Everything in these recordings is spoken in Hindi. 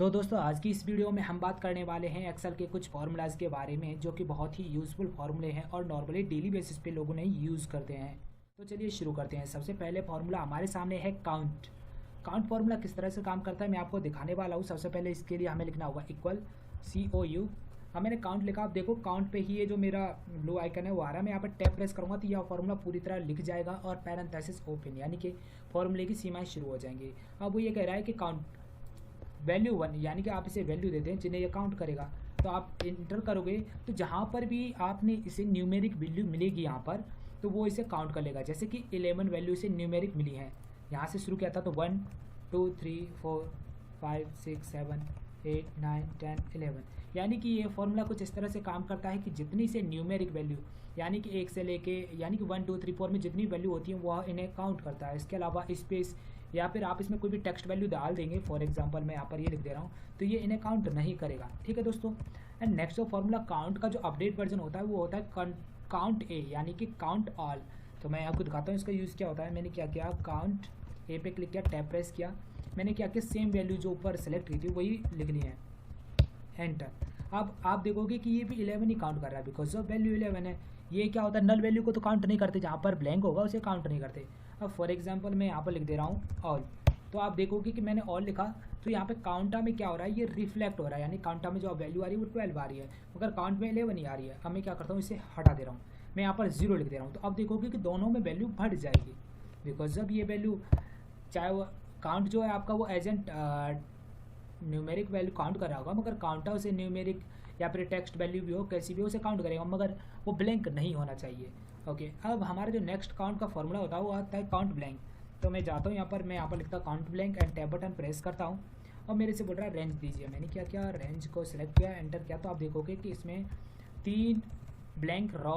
तो दोस्तों आज की इस वीडियो में हम बात करने वाले हैं एक्सेल के कुछ फार्मूलाज के बारे में जो कि बहुत ही यूज़फुल फार्मूले हैं और नॉर्मली डेली बेसिस पे लोगों ने यूज़ करते हैं। तो चलिए शुरू करते हैं। सबसे पहले फार्मूला हमारे सामने है काउंट। काउंट फार्मूला किस तरह से काम करता है मैं आपको दिखाने वाला हूँ। सबसे पहले इसके लिए हमें लिखना होगा इक्वल COU। अब मैंने काउंट लिखा, आप देखो काउंट पे ही ये जो मेरा ब्लू आइकन है वो आ रहा है। मैं यहाँ पर टैप प्रेस करूँगा तो यह फार्मूला पूरी तरह लिख जाएगा और पैरेंथेसिस ओपन, यानी कि फार्मूले की सीमाएं शुरू हो जाएंगी। अब वो ये कह रहा है कि काउंट वैल्यू 1, यानी कि आप इसे वैल्यू देते हैं जिन्हें ये काउंट करेगा। तो आप इंटर करोगे तो जहाँ पर भी आपने इसे न्यूमेरिक वैल्यू मिलेगी यहाँ पर तो वो इसे काउंट कर लेगा। जैसे कि 11 वैल्यू इसे न्यूमेरिक मिली है, यहाँ से शुरू किया था तो 1 2 3 4 5 6 7 8 9 10 11, यानी कि ये फॉर्मूला कुछ इस तरह से काम करता है कि जितनी से न्यूमेरिक वैल्यू यानी कि 1 से लेके यानी कि 1 2 3 4 में जितनी वैल्यू होती है वह इन्हें काउंट करता है। इसके अलावा स्पेस या फिर आप इसमें कोई भी टेक्स्ट वैल्यू डाल देंगे, फॉर एग्जांपल मैं यहाँ पर ये लिख दे रहा हूँ तो ये इन्हें काउंट नहीं करेगा। ठीक है दोस्तों। एंड नेक्स्ट जो फॉर्मूला काउंट का जो अपडेट वर्जन होता है वो होता है काउंट ए, यानी कि काउंट ऑल। तो मैं आपको दिखाता हूँ इसका यूज़ क्या होता है। मैंने क्या किया, काउंट ए पे क्लिक किया, टैप प्रेस किया, मैंने क्या किया सेम वैल्यू जो ऊपर सेलेक्ट की थी वही लिख ली है, एंटर। अब आप देखोगे कि ये भी 11 ही काउंट कर रहा है बिकॉज ऑफ वैल्यू 11 है। ये क्या होता है, नल वैल्यू को तो काउंट नहीं करते, जहाँ पर ब्लैंक होगा उसे काउंट नहीं करते। अब फॉर एग्जांपल मैं यहाँ पर लिख दे रहा हूँ ऑल, तो आप देखोगे कि मैंने ऑल लिखा तो यहाँ पे काउंटा में क्या हो रहा है, ये रिफ्लेक्ट हो रहा है, यानी काउंटा में जो वैल्यू आ रही है वो 12 आ रही है, मगर काउंट में 11 ही आ रही है। अब मैं क्या करता हूँ, इसे हटा दे रहा हूँ, मैं यहाँ पर 0 लिख दे रहा हूँ। तो अब देखोगे कि दोनों में वैल्यू बढ़ जाएगी बिकॉज जब ये वैल्यू चाहे वो काउंट जो है आपका वो एजेंट न्यूमेरिक वैल्यू काउंट कर रहा होगा, मगर काउंटा उसे न्यूमेरिक या फिर टेक्स्ट वैल्यू भी हो कैसी भी हो उसे काउंट करेगा, मगर वो ब्लैंक नहीं होना चाहिए। ओके, अब हमारा जो नेक्स्ट काउंट का फॉर्मूला होता है वो आता है काउंट ब्लैंक। तो मैं जाता हूँ यहाँ पर, मैं यहाँ पर लिखता हूँ count blank and tab button press करता हूँ और मेरे से बोल रहा है रेंज दीजिए। मैंने क्या किया, रेंज को सिलेक्ट किया, एंटर किया, तो आप देखोगे कि इसमें 3 ब्लैंक रॉ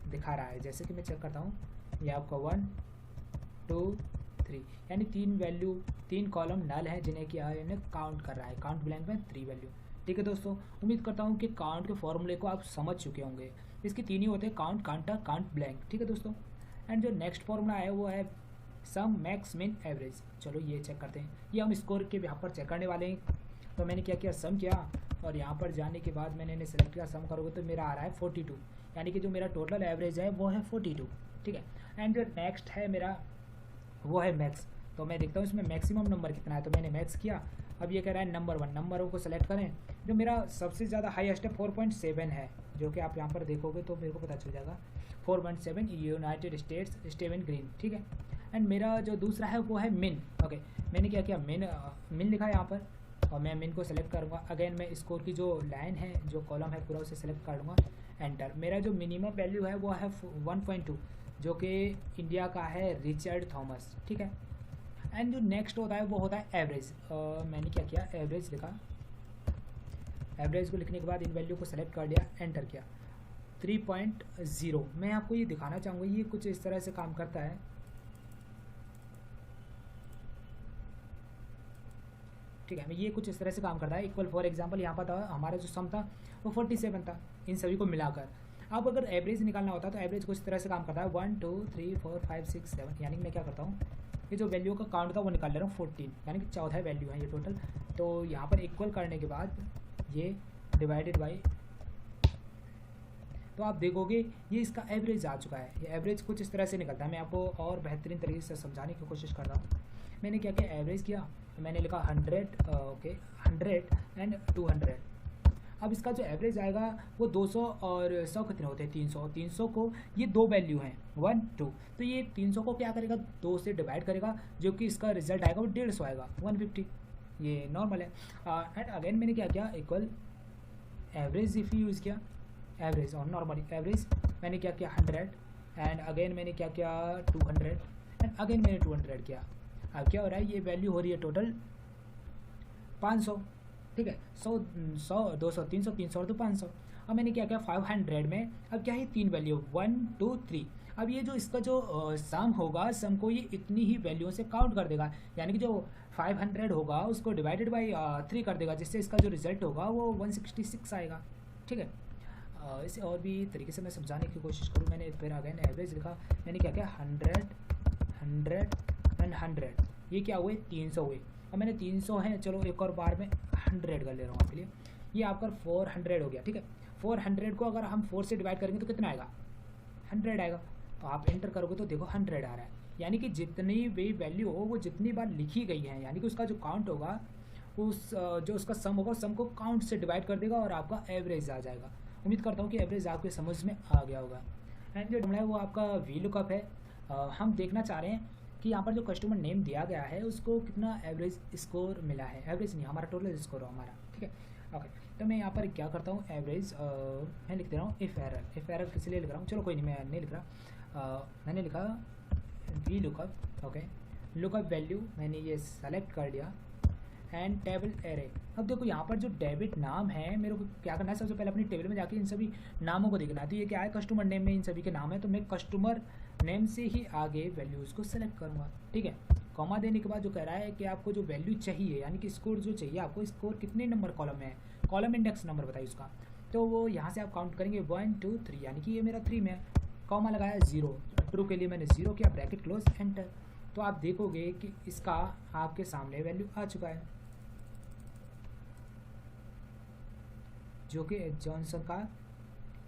दिखा रहा है। जैसे कि मैं चेक करता हूँ, ये आपका 1 2 3, यानी 3 वैल्यू 3 कॉलम नल है जिन्हें क्या है इन्हें काउंट कर रहा है। काउंट ब्लैंक में 3 वैल्यू। ठीक है दोस्तों, उम्मीद करता हूँ कि काउंट के फॉर्मूले को आप समझ चुके होंगे। इसके 3 ही होते हैं, काउंट, काउंटर, काउंट ब्लैंक। ठीक है दोस्तों। एंड जो नेक्स्ट फॉर्मूला है वो है सम मैक्स मिन एवरेज। चलो ये चेक करते हैं, ये हम स्कोर के यहाँ पर चेक करने वाले हैं। तो मैंने क्या किया, सम किया और यहाँ पर जाने के बाद मैंने इन्हें सेलेक्ट किया, सम करोगे तो मेरा आ रहा है 42, यानी कि जो मेरा टोटल एवरेज है वो है 42। ठीक है। एंड जो नेक्स्ट है मेरा वो है मैक्स। तो मैं देखता हूँ इसमें मैक्सिमम नंबर कितना है, तो मैंने मैक्स किया। अब ये कह रहा है नंबर 1, नंबरों को सेलेक्ट करें। जो मेरा सबसे ज़्यादा हाईएस्ट है 4.7 है, जो कि आप यहाँ पर देखोगे तो मेरे को पता चल जाएगा 4.7 यूनाइटेड स्टेट्स, स्टेवन ग्रीन। ठीक है। एंड मेरा जो दूसरा है वो है मिन। ओके, मैंने क्या किया, मिन लिखा है यहाँ पर और मैं मिन को सेलेक्ट करूँगा। अगेन मैं स्कोर की जो लाइन है, जो कॉलम है पूरा उसे सेलेक्ट कर लूँगा, एंटर। मेरा जो मिनिमम वैल्यू है वो है 1.2, जो कि इंडिया का है रिचर्ड थॉमस। ठीक है। एंड जो नेक्स्ट होता है वो होता है एवरेज। मैंने क्या किया, एवरेज लिखा, एवरेज को लिखने के बाद इन वैल्यू को सेलेक्ट कर लिया, एंटर किया, 3.0। मैं आपको ये दिखाना चाहूँगा, ये कुछ इस तरह से काम करता है। ठीक है, ये कुछ इस तरह से काम करता है। इक्वल फॉर एग्जांपल यहाँ पर था हमारा जो सम था वो 47 था इन सभी को मिलाकर। अब अगर एवरेज निकालना होता है तो एवरेज कुछ इस तरह से काम करता है 1 2 3 4 5 6 7, यानी कि मैं क्या करता हूँ, ये जो वैल्यू का काउंट था वो निकाल ले रहा हूँ 14, यानी कि 14 वैल्यू है ये टोटल। तो यहाँ पर इक्वल करने के बाद ये डिवाइडेड बाई, तो आप देखोगे ये इसका एवरेज आ चुका है। ये एवरेज कुछ इस तरह से निकलता है। मैं आपको और बेहतरीन तरीके से समझाने की कोशिश कर रहा हूँ। मैंने क्या किया, एवरेज किया, मैंने लिखा 100, ओके 100 एंड 200। अब इसका जो एवरेज आएगा वो 200 और 100 कितने होते हैं, 300। और 300 को ये 2 वैल्यू हैं 1 2, तो ये 300 को क्या करेगा, 2 से डिवाइड करेगा, जो कि इसका रिजल्ट आएगा वो 150 आएगा, 150। ये नॉर्मल है। एंड अगेन मैंने क्या किया, इक्वल एवरेज इफ़ यूज़ किया, एवरेज और नॉर्मल एवरेज। मैंने क्या किया 100 एंड अगेन मैंने क्या किया 200 एंड अगेन मैंने 200 किया। अब क्या हो रहा है, ये वैल्यू हो रही है टोटल 500। ठीक है, 100 200 300 300 और तो 500। अब मैंने क्या किया 500 में, अब क्या है 3 वैल्यू 1 2 3। अब ये जो इसका जो सम होगा, सम को ये इतनी ही वैल्यू से काउंट कर देगा, यानी कि जो 500 होगा उसको डिवाइडेड बाई 3 कर देगा, जिससे इसका जो रिजल्ट होगा वो 166 आएगा। ठीक है। इसे और भी तरीके से मैं समझाने की कोशिश करूँ। मैंने फिर अगेन एवरेज लिखा, मैंने क्या किया 100 100 एंड 100, ये क्या हुए 300 हुए। अब मैंने 300 है, चलो एक और बार में 400 कर ले रहा हूँ आपके लिए। ये आपका 400 हो गया, ठीक है। 400 को अगर हम 4 से डिवाइड करेंगे तो कितना आएगा, 100 आएगा। तो आप एंटर करोगे तो देखो 100 आ रहा है। यानी कि जितनी भी वैल्यू हो वो जितनी बार लिखी गई है, यानी कि उसका जो काउंट होगा उस जो उसका सम होगा, सम को काउंट से डिवाइड कर देगा और आपका एवरेज आ जाएगा। उम्मीद करता हूँ कि एवरेज आपके समझ में आ गया होगा। एंड जो है वो आपका वी लुकअप है। हम देखना चाह रहे हैं कि यहाँ पर जो कस्टमर नेम दिया गया है उसको कितना एवरेज स्कोर मिला है। एवरेज नहीं, हमारा टोटल स्कोर हो हमारा, ठीक है। ओके, तो मैं यहाँ पर क्या करता हूँ, एवरेज मैं लिख दे रहा हूँ इफ़ एरर किस लिए लिख रहा हूँ, चलो कोई नहीं, मैं नहीं लिख रहा। मैंने लिखा V lookup. Okay, lookup value मैंने ये सेलेक्ट कर लिया एंड टेबल एरे। अब देखो यहाँ पर जो डेबिट नाम है, मेरे को क्या करना है, सबसे पहले अपनी टेबल में जाके इन सभी नामों को देखना है। तो ये क्या है, कस्टमर नेम में इन सभी के नाम है, तो मैं कस्टमर नेम से ही आगे वैल्यूज़ को सेलेक्ट करूँगा, ठीक है। कॉमा देने के बाद जो कह रहा है कि आपको जो वैल्यू चाहिए, यानी कि स्कोर जो चाहिए आपको, स्कोर कितने नंबर कॉलम में है, कॉलम इंडेक्स नंबर बताइए उसका। तो वो यहाँ से आप काउंट करेंगे 1 2 3, यानी कि ये मेरा 3 में है। कॉमा लगाया 0, ट्रू के लिए मैंने 0 किया, ब्रैकेट क्लोज, एंटर। तो आप देखोगे कि इसका आपके सामने वैल्यू आ चुका है, जो कि जॉनसन का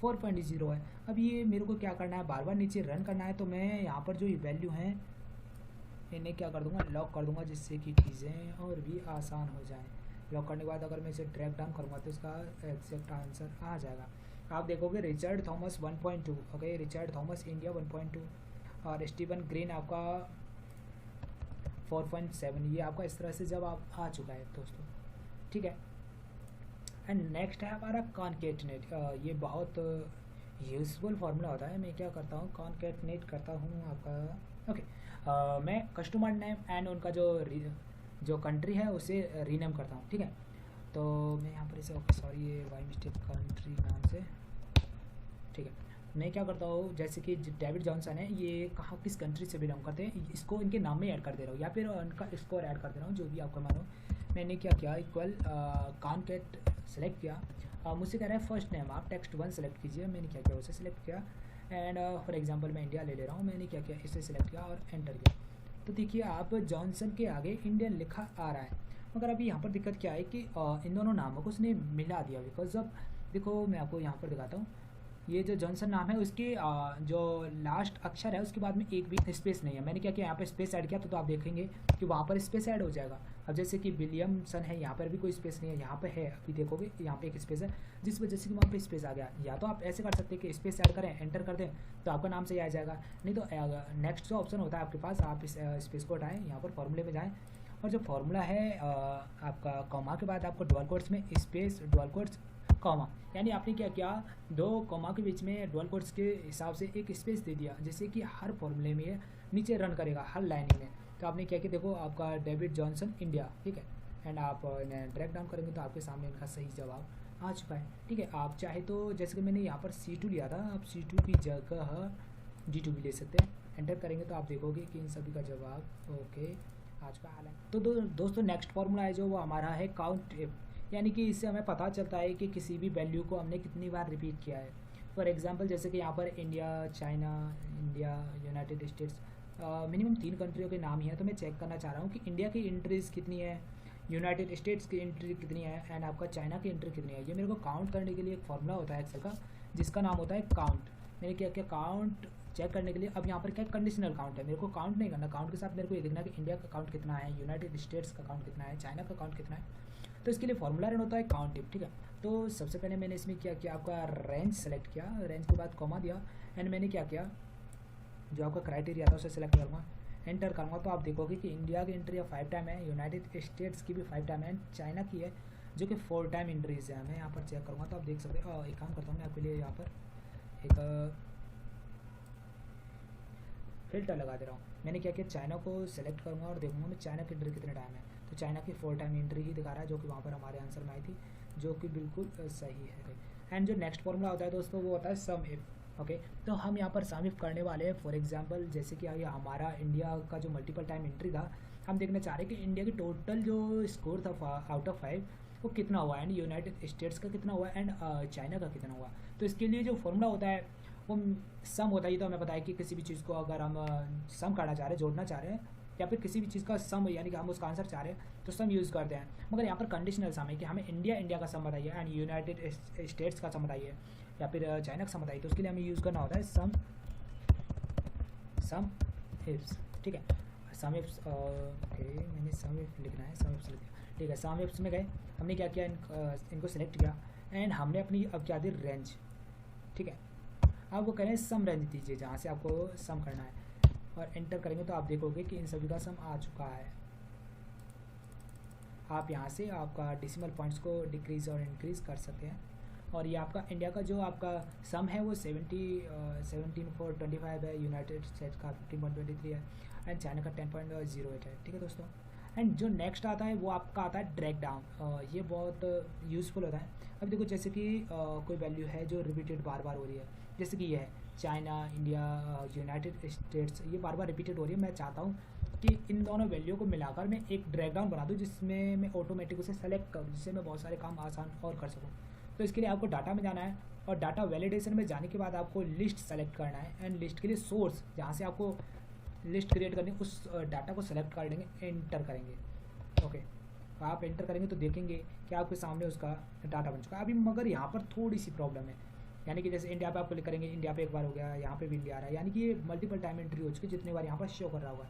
4.0 है। अब ये मेरे को क्या करना है, बार बार नीचे रन करना है। तो मैं यहाँ पर जो ये वैल्यू हैं इन्हें क्या कर दूंगा, लॉक कर दूंगा, जिससे कि चीज़ें और भी आसान हो जाएं। लॉक करने के बाद अगर मैं इसे ड्रैग डाउन करूँगा तो इसका एग्जैक्ट आंसर आ जाएगा। आप देखोगे Richard Thomas 1.2, okay, Richard Thomas India 1.2 और स्टीवन ग्रीन आपका 4.7। ये आपका इस तरह से जब आप आ चुका है दोस्तों, ठीक है। एंड नेक्स्ट है हमारा कॉन्केटनेट। ये बहुत यूजफुल फार्मूला होता है। मैं क्या करता हूँ, कॉन्केटनेट करता हूँ आपका, ओके। मैं कस्टमर नेम एंड उनका जो कंट्री है उसे रीनेम करता हूँ, ठीक है। तो मैं यहाँ पर इसे, ओके सॉरी, ये बाई मिस्टेक कंट्री नाम से, ठीक है। मैं क्या करता हूँ, जैसे कि डेविड जॉनसन है, ये कहाँ किस कंट्री से बिलोंग करते हैं, इसको इनके नाम में ऐड कर दे रहा हूँ, या फिर उनका स्कोर ऐड कर दे रहा हूँ, जो भी आपका मानो। मैंने क्या किया, इक्वल कॉन्केट सेलेक्ट किया। मुझसे कह रहा है फर्स्ट नेम, आप टेक्स्ट 1 सेलेक्ट कीजिए। मैंने क्या किया, उसे सेलेक्ट किया एंड फॉर एग्जांपल मैं इंडिया ले रहा हूँ। मैंने क्या किया, इसे सेलेक्ट किया और एंटर किया। तो देखिए आप जॉनसन के आगे इंडियन लिखा आ रहा है, मगर अभी यहाँ पर दिक्कत क्या है कि इन दोनों नामों को उसने मिला दिया। बिकॉज अब देखो मैं आपको यहाँ पर दिखाता हूँ, ये जो जॉनसन नाम है उसके जो लास्ट अक्षर है उसके बाद में एक भी स्पेस नहीं है। मैंने क्या किया, यहाँ पर स्पेस ऐड किया तो आप देखेंगे कि वहाँ पर स्पेस ऐड हो जाएगा। अब जैसे कि विलियमसन है, यहाँ पर भी कोई स्पेस नहीं है, यहाँ पे है, अभी देखोगे यहाँ पे एक स्पेस है, जिस वजह से कि वहाँ पे स्पेस आ गया। या तो आप ऐसे कर सकते हैं कि स्पेस ऐड करें, एंटर कर दें, तो आपका नाम सही आ जाएगा। नहीं तो नेक्स्ट जो ऑप्शन होता है आपके पास, आप इस स्पेस को हटाएँ, यहाँ पर फॉर्मूले में जाएँ और जो फॉर्मूला है आपका कॉमा के बाद आपको डुअल कोट्स में स्पेस, डुअल कोट्स, कॉमा, यानी आपने क्या किया, 2 कॉमा के बीच में डुअल कोट्स के हिसाब से एक स्पेस दे दिया, जिससे कि हर फॉर्मूले में नीचे रन करेगा, हर लाइनिंग में। तो आपने क्या किया, देखो आपका डेविड जॉनसन इंडिया, ठीक है। एंड आप ड्रैग डाउन करेंगे तो आपके सामने इनका सही जवाब आ चुका है, ठीक है। आप चाहे तो जैसे कि मैंने यहाँ पर C2 लिया था, आप C2 की जगह D2 भी ले सकते हैं। एंटर करेंगे तो आप देखोगे कि इन सभी का जवाब ओके आ चुका है। तो दोस्तों नेक्स्ट फॉर्मूला है जो वो हमारा है काउंट इफ, यानी कि इससे हमें पता चलता है कि किसी भी वैल्यू को हमने कितनी बार रिपीट किया है। फॉर एग्जांपल जैसे कि यहाँ पर India, China, India, United states, minimum 3 कंट्रियों के नाम ही है। तो मैं चेक करना चाह रहा हूँ कि इंडिया की एंट्रीज़ कितनी है, यूनाइटेड स्टेट्स की एंट्री कितनी है एंड आपका चाइना की एंट्री कितनी है। ये मेरे को काउंट करने के लिए एक फॉर्मूला होता है एक्सेल का, जिसका नाम होता है काउंट। मैंने क्या किया, काउंट चेक करने के लिए, अब यहाँ पर क्या कंडीशनल काउंट है, मेरे को काउंट नहीं करना। काउंट के साथ मेरे को ये देखना है कि इंडिया का काउंट कितना है, यूनाइटेड स्टेट्स का काउंट कितना है, चाइना का काउंट कितना है। तो इसके लिए फॉर्मूला रन होता है काउंट इफ, ठीक है। तो सबसे पहले मैंने इसमें क्या किया, आपका रेंज सेलेक्ट किया, रेंज के बाद कॉमा दिया एंड मैंने क्या किया, जो आपका क्राइटेरिया था उसे सेलेक्ट करूँगा, एंटर करूँगा। तो आप देखोगे कि इंडिया की एंट्री 5 टाइम है, यूनाइटेड स्टेट्स की भी 5 टाइम है, चाइना की है जो कि 4 टाइम एंट्रीज है। मैं यहाँ पर चेक करूँगा तो आप देख सकते हैं। एक काम करता हूँ मैं आपके लिए यहाँ पर एक फिल्टर लगा दे रहा हूँ। मैंने क्या किया, चाइना को सेलेक्ट करूँगा और देखूँगा मैं चाइना की एंट्री कितने टाइम है। तो चाइना की 4 टाइम एंट्री ही दिखा रहा है, जो कि वहाँ पर हमारे आंसर में आई थी, जो कि बिल्कुल सही है। एंड जो नेक्स्ट फॉर्मूला होता है दोस्तों वो होता है सम इफ, ओके। तो हम यहाँ पर सम इफ करने वाले हैं। फॉर एग्जांपल जैसे कि ये हमारा इंडिया का जो मल्टीपल टाइम एंट्री था, हम देखना चाह रहे हैं कि इंडिया की टोटल जो स्कोर था आउट ऑफ 5 वो कितना हुआ, एंड यूनाइटेड स्टेट्स का कितना हुआ एंड चाइना का कितना हुआ। तो इसके लिए जो फॉर्मूला होता है वो सम होता है। ये तो हमें पता है कि किसी भी चीज़ को अगर हम सम करना चाह रहे हैं, जोड़ना चाह रहे हैं, या फिर किसी भी चीज़ का सम, यानी कि हम उसका आंसर चाह रहे हैं तो सम यूज़ करते हैं। मगर यहाँ पर कंडीशनल सम है कि हमें इंडिया का सम बताइए एंड यूनाइटेड स्टेट्स का सम बताइए या फिर चाइना का सम बताइए, तो उसके लिए हमें यूज़ करना होता है सम इफ्स। ठीक है, सम इफ्स, ओके मैंने सम इफ लिखना है, सम इफ्स लिख दिया। ठीक है, सम इफ्स में गए, हमने क्या किया, इनको सेलेक्ट किया एंड हमने अपनी अब क्या दी, रेंज। ठीक है, अब वो करें सम रेंज दीजिए जहाँ से आपको सम करना है, और एंटर करेंगे तो आप देखोगे कि इन सभी का सम आ चुका है। आप यहाँ से आपका डेसिमल पॉइंट्स को डिक्रीज़ और इंक्रीज़ कर सकते हैं। और ये आपका इंडिया का जो आपका सम है वो 17.25 है, यूनाइटेड स्टेट्स का 15.23 है एंड चाइना का 10.08 है। ठीक है दोस्तों, एंड जो नेक्स्ट आता है वो आपका आता है ड्रैग डाउन। ये बहुत यूज़फुल होता है। अब देखो जैसे कि कोई वैल्यू है जो रिपीटेड बार बार हो रही है, जैसे कि ये है चाइना, इंडिया, यूनाइटेड स्टेट्स, ये बार बार रिपीटेड हो रही है। मैं चाहता हूँ कि इन दोनों वैल्यू को मिलाकर मैं एक ड्रैग डाउन बना दूँ जिसमें मैं ऑटोमेटिक उसे सेलेक्ट करूँ, जिससे मैं बहुत सारे काम आसान और कर सकूँ। तो इसके लिए आपको डाटा में जाना है और डाटा वैलिडेशन में जाने के बाद आपको लिस्ट सेलेक्ट करना है एंड लिस्ट के लिए सोर्स जहाँ से आपको लिस्ट क्रिएट करनी है उस डाटा को सेलेक्ट कर देंगे, एंटर करेंगे। ओके, आप एंटर करेंगे तो देखेंगे कि आपके सामने उसका डाटा बन चुका है। अभी मगर यहाँ पर थोड़ी सी प्रॉब्लम है, यानी कि जैसे इंडिया पे आप क्लिक करेंगे, इंडिया पे एक बार हो गया, यहाँ पे भी इंडिया आ रहा है, यानी कि ये मल्टीपल टाइम एंट्री हो चुकी है, जितने बार यहाँ पर शो कर रहा होगा।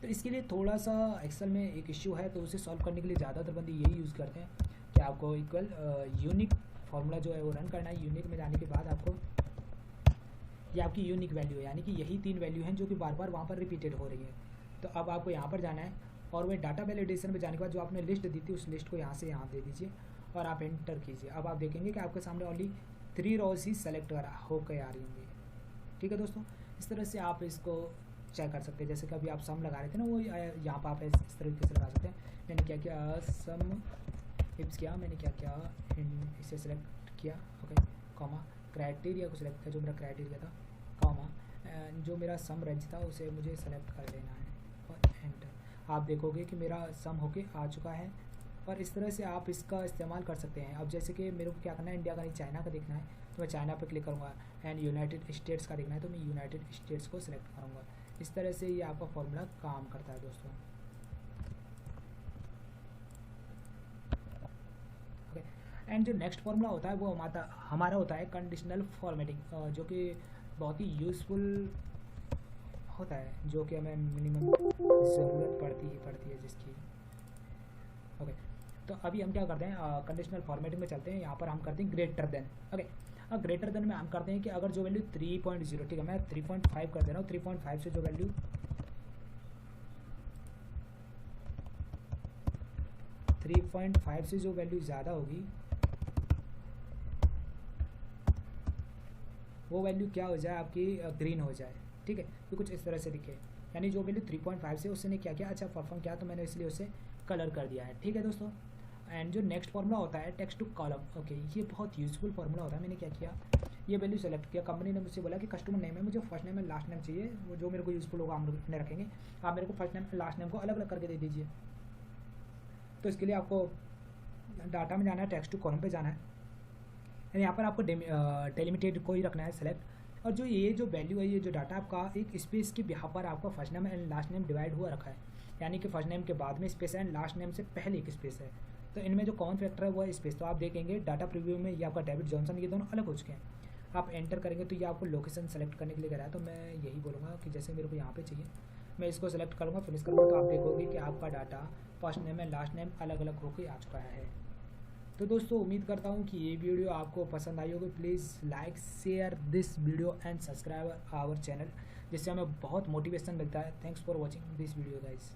तो इसके लिए थोड़ा सा एक्सेल में एक इश्यू है, तो उसे सॉल्व करने के लिए ज़्यादातर बंदे यही यूज़ करते हैं कि आपको इक्वल यूनिक फार्मूला जो है वो रन करना है। यूनिक में जाने के बाद आपको ये आपकी यूनिक वैल्यू है, यानी कि यही 3 वैल्यू हैं जो कि बार बार वहाँ पर रिपीटेड हो रही है। तो अब आपको यहाँ पर जाना है और वह डाटा वैलिडेशन में जाने के बाद जो आपने लिस्ट दी थी उस लिस्ट को यहाँ से यहाँ दे दीजिए और आप एंटर कीजिए। अब आप देखेंगे कि आपके सामने ओनली 3 रोज ही सेलेक्ट होकर आ रही होंगी। ठीक है दोस्तों, इस तरह से आप इसको चेक कर सकते हैं। जैसे कि अभी आप सम लगा रहे थे ना, वो यहाँ पर आप इस तरीके से लगा सकते हैं। मैंने क्या किया, सम इफ्स किया, मैंने क्या किया, इसे सेलेक्ट किया, ओके, कॉमा, क्राइटेरिया को सिलेक्ट किया जो मेरा क्राइटेरिया था, कॉमा, जो मेरा सम रेंज था उसे मुझे सेलेक्ट कर लेना है और एंटर। आप देखोगे कि मेरा सम होके आ चुका है और इस तरह से आप इसका इस्तेमाल कर सकते हैं। अब जैसे कि मेरे को क्या करना है, इंडिया का नहीं चाइना का देखना है तो मैं चाइना पे क्लिक करूँगा एंड यूनाइटेड स्टेट्स का देखना है तो मैं यूनाइटेड स्टेट्स को सिलेक्ट करूँगा। इस तरह से ये आपका फॉर्मूला काम करता है दोस्तों। ओके, एंड जो नेक्स्ट फॉर्मूला होता है वो हमारा होता है कंडीशनल फॉर्मेटिंग, जो कि बहुत ही यूज़फुल होता है, जो कि हमें मिनिमम ज़रूरत पड़ती है जिसकी। ओके, तो अभी हम क्या करते हैं, कंडीशनल फॉर्मेटिंग में चलते हैं। यहाँ पर हम करते हैं ग्रेटर देन। ओके, अब ग्रेटर देन में हम करते हैं कि अगर जो वैल्यू 3.0, ठीक है मैं 3.5 कर दे रहा हूँ, 3.5 से जो वैल्यू 3.5 से जो वैल्यू ज़्यादा होगी वो वैल्यू क्या हो जाए, आपकी ग्रीन हो जाए। ठीक है, तो कुछ इस तरह से दिखे, यानी जो वैल्यू 3.5 से उसने क्या किया, अच्छा परफॉर्म किया तो मैंने इसलिए उसे कलर कर दिया है। ठीक है दोस्तों, एंड जो नेक्स्ट फार्मूला होता है टेक्स्ट टू कॉलम। ओके, ये बहुत यूजफुल फार्मूला होता है। मैंने क्या किया, ये वैल्यू सेलेक्ट किया, कंपनी ने मुझसे बोला कि कस्टमर नेम है, मुझे first name and last name चाहिए, वो जो मेरे को यूजफुल होगा हम लोग रखेंगे, आप मेरे को फर्स्ट नेम लास्ट नेम को अलग अलग करके दे दीजिए। तो इसके लिए आपको डाटा में जाना है, टेक्स्ट टू कॉलम पे जाना है, यहाँ पर आपको डेलिमिटेड को ही रखना है सेलेक्ट। और जो ये जो वैल्यू है, ये जो डाटा आपका एक स्पेस के बिहार पर आपका first name and last name divide हुआ रखा है, यानी कि फर्स्ट नेम के बाद में स्पेस है एंड लास्ट नेम से पहले एक स्पेस है। तो इनमें जो कॉमन फैक्टर है वो है स्पेस। तो आप देखेंगे डाटा प्रीव्यू में ये आपका डेविड जॉनसन, ये दोनों अलग हो चुके हैं। आप एंटर करेंगे तो ये आपको लोकेशन सेलेक्ट करने के लिए कह रहा है, तो मैं यही बोलूँगा कि जैसे मेरे को यहाँ पे चाहिए मैं इसको सेलेक्ट करूँगा, फिनिश करूँगा, तो आप देखोगे कि आपका data first name and last name अलग अलग होकर आ चुका है। तो दोस्तों उम्मीद करता हूँ कि ये वीडियो आपको पसंद आई होगी। Please like share this video and subscribe our channel, जिससे हमें बहुत मोटिवेशन मिलता है। Thanks for watching this video guys.